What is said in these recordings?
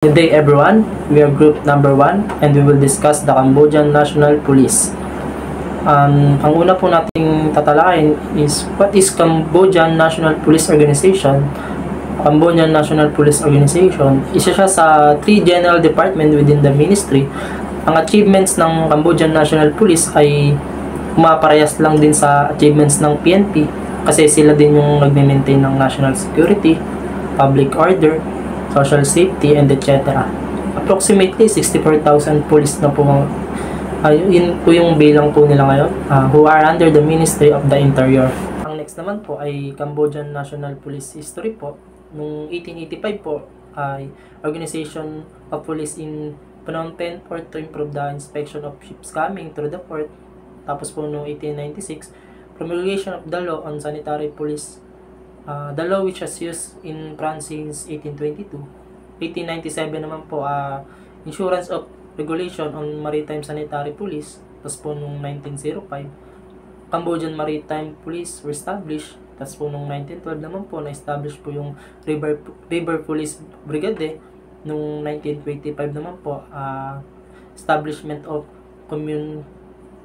Good day everyone, we are group number 1 and we will discuss the Cambodian National Police. Ang una po nating tatalakayin is what is Cambodian National Police Organization. Cambodian National Police Organization, isa siya sa 3 general department within the ministry. Ang achievements ng Cambodian National Police ay umaparehas lang din sa achievements ng PNP kasi sila din yung nagme-maintain ng national security, public order, social safety, and etc. Approximately 64,000 police na po yun po yung bilang po nila ngayon who are under the Ministry of the Interior. Ang next naman po ay Cambodian National Police History po. Noong 1885 po ay Organization of Police in Phnom Penh Port to improve the inspection of ships coming through the port. Tapos po noong 1896, promulgation of the law on sanitary police. The law which was used in France since 1822. 1897 naman po, Insurance of Regulation on Maritime Sanitary Police. Tapos po noong 1905, Cambodian Maritime Police were established. Tapos po noong 1912 naman po, na-establish po yung River Police Brigade. Noong 1925 naman po, establishment of Commune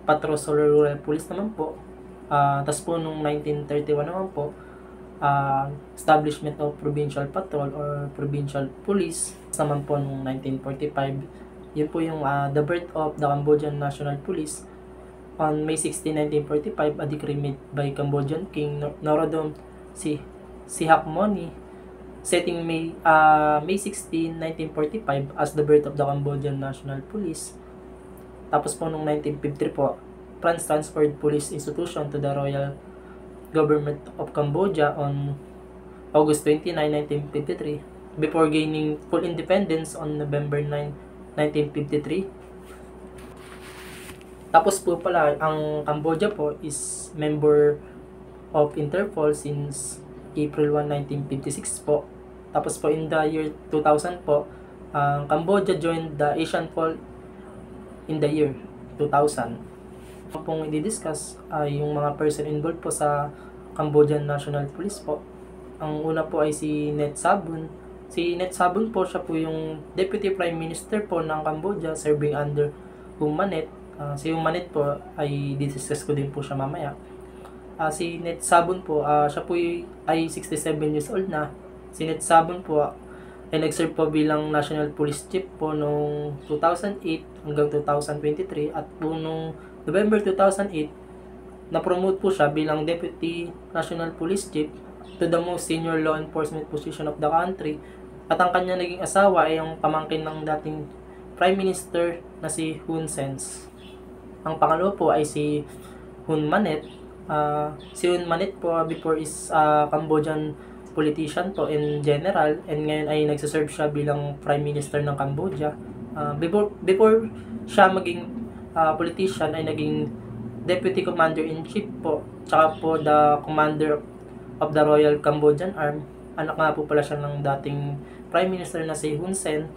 Patrol Rural Police naman po. Tapos po noong 1931 naman po, establishment of Provincial Patrol or Provincial Police. Naman po noong 1945, yun po yung the birth of the Cambodian National Police. On May 16, 1945, a decree made by Cambodian King Norodom Sihamoni setting May 16, 1945 as the birth of the Cambodian National Police. Tapos po noong 1953 po, France transferred police institution to the Royal Government of Cambodia on August 29, 1953 before gaining full independence on November 9, 1953. Tapos po pala, ang Cambodia po is member of Interpol since April 1, 1956 po. Tapos po in the year 2000 po, Cambodia joined the Asian Pol in the year 2000. Pong i-discuss ay yung mga person involved po sa Cambodian National Police po. Ang una po ay si Net Sabun. Si Net Sabun po, siya po yung Deputy Prime Minister po ng Cambodia serving under Hun Manet. Si Hun Manet po ay discuss ko din po siya mamaya. Si Net Sabun po, siya po ay 67 years old na. Si Net Sabun po ay nag-serve po bilang National Police Chief po noong 2008 hanggang 2023 at po noong November 2008, na-promote po siya bilang Deputy National Police Chief to the most senior law enforcement position of the country. At ang kanya naging asawa ay yung pamangkin ng dating Prime Minister na si Hun Sen. Ang pangalawa po ay si Hun Manet. Si Hun Manet po before is Cambodian politician po in general, and ngayon ay nagsaserve siya bilang Prime Minister ng Cambodia. Before siya maging politician ay naging Deputy Commander-in-Chief po, tsaka po the Commander of the Royal Cambodian Army. Anak nga po pala siya ng dating Prime Minister na si Hun Sen.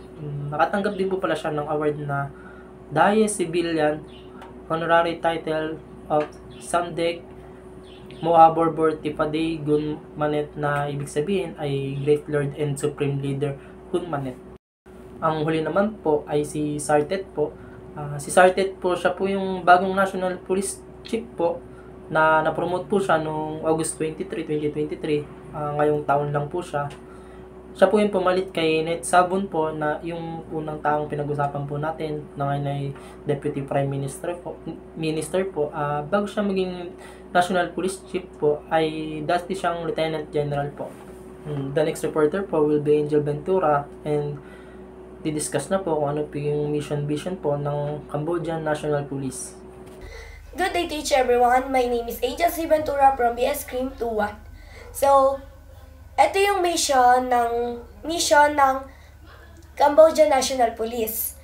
Nakatanggap din po pala siya ng award na Daye Civilian Honorary Title of Samdech Moaborbor Tipaday Gun Manet, na ibig sabihin ay Great Lord and Supreme Leader Hun Manet. Ang huli naman po ay si Sartet po. Si Sartet po, siya po yung bagong National Police Chief po na na-promote po siya noong August 23, 2023. Ngayong taon lang po siya. Siya po yung pumalit kay Net Sabun po, na yung unang taong pinag-usapan po natin na ngayon ay Deputy Prime Minister po. Bago siya maging National Police Chief po ay dati siyang Lieutenant General po. The next reporter po will be Angel Ventura, and di-discuss na po kung ano po yung mission vision po ng Cambodian National Police. Good day, teacher everyone. My name is Angel C. Ventura from BS Cream 21. So, ito yung mission ng Cambodian National Police.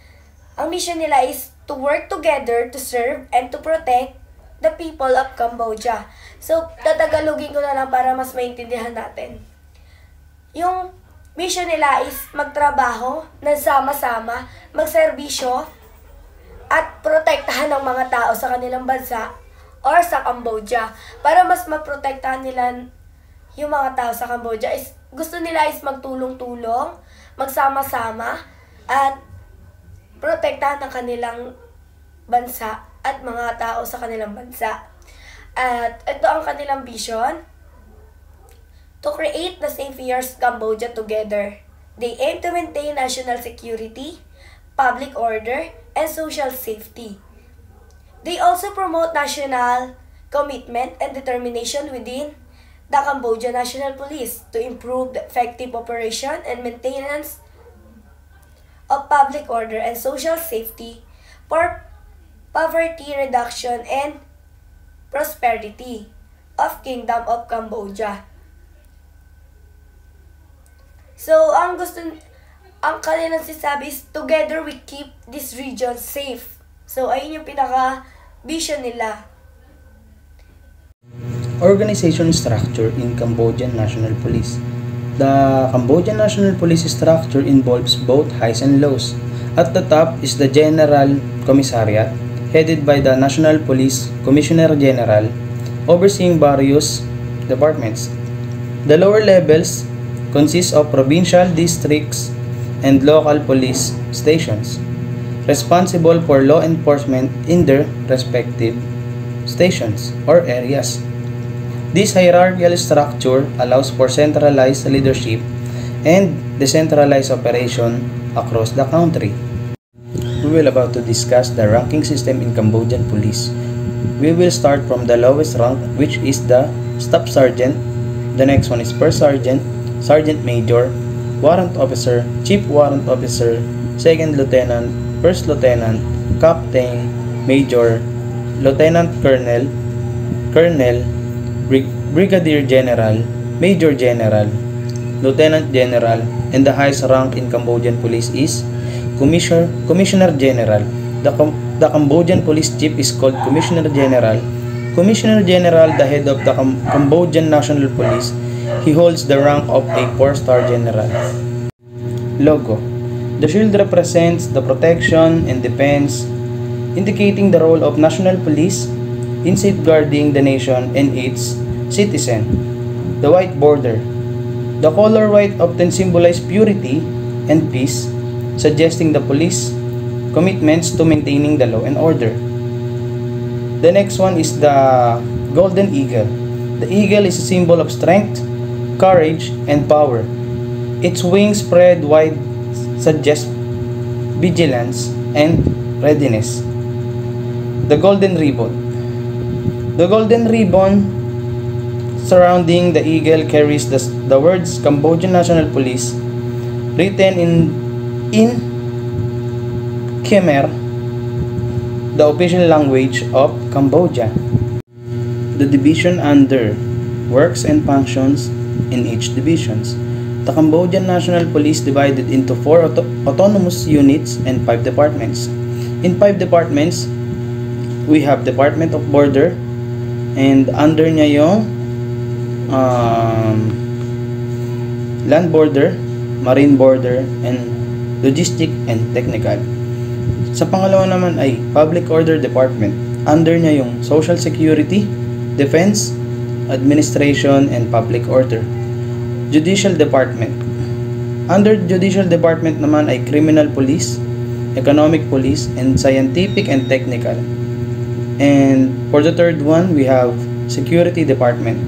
Ang mission nila is to work together to serve and to protect the people of Cambodia. So, tatagalogin ko na lang para mas maintindihan natin. Yung mission nila is magtrabaho, nagsama-sama, magserbisyo, at protektahan ng mga tao sa kanilang bansa or sa Cambodia. Para mas maprotektahan nila yung mga tao sa Cambodia, is gusto nila is magtulong-tulong, magsama-sama, at protektahan ang kanilang bansa at mga tao sa kanilang bansa. At ito ang kanilang vision: to create the safest Cambodia together. They aim to maintain national security, public order, and social safety. They also promote national commitment and determination within the Cambodia National Police to improve the effective operation and maintenance of public order and social safety for poverty reduction and prosperity of Kingdom of Cambodia. So, ang kanilang sinasabi is, together we keep this region safe. So, ayun yung pinaka-vision nila. Organization structure in Cambodian National Police. The Cambodian National Police structure involves both highs and lows. At the top is the General Commissariat, headed by the National Police Commissioner General, overseeing various departments. The lower levels consist of provincial districts and local police stations, responsible for law enforcement in their respective stations or areas. This hierarchical structure allows for centralized leadership and decentralized operation across the country. We will about to discuss the ranking system in Cambodian police. We will start from the lowest rank, which is the Staff Sergeant. The next one is First Sergeant, Sergeant Major, Warrant Officer, Chief Warrant Officer, Second Lieutenant, First Lieutenant, Captain, Major, Lieutenant Colonel, Colonel, Brigadier General, Major General, Lieutenant General, and the highest rank in Cambodian police is Commissioner General. The Cambodian police chief is called Commissioner General. Commissioner General, the head of the Cambodian National Police, he holds the rank of a 4-star general. Logo. The shield represents the protection and defense, indicating the role of national police in safeguarding the nation and its citizen. The white border. The color white often symbolizes purity and peace, suggesting the police commitments to maintaining the law and order. The next one is the golden eagle. The eagle is a symbol of strength, courage, and power. Its wings spread wide suggest vigilance and readiness. The golden ribbon. The golden ribbon surrounding the eagle carries the words Cambodian National Police written in Khmer, the official language of Cambodia. The division under works and functions in each divisions. The Cambodian National Police divided into 4 autonomous units and 5 departments. In 5 departments, we have Department of Border, and under niya yung Land Border, Marine Border, and Logistic and Technical. Sa pangalawa naman ay Public Order Department. Under niya yung Social Security, Defense, Administration, and Public Order. Judicial Department. Under Judicial Department naman ay Criminal Police, Economic Police, and Scientific and Technical. And for the third one, we have Security Department.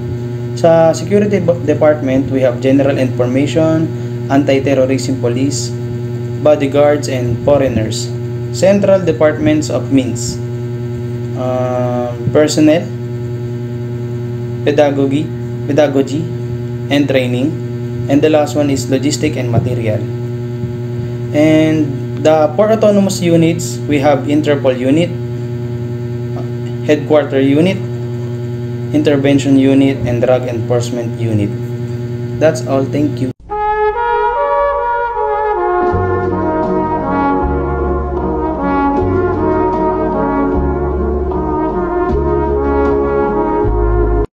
Sa Security Department, we have General Information, Anti-Terrorism Police, Bodyguards, and Foreigners. Central Departments of Means, Personnel, Pedagogy, and Training. And the last one is Logistic and Material. And the 4 autonomous units, we have Interpol Unit, Headquarter Unit, Intervention Unit, and Drug Enforcement Unit. That's all. Thank you.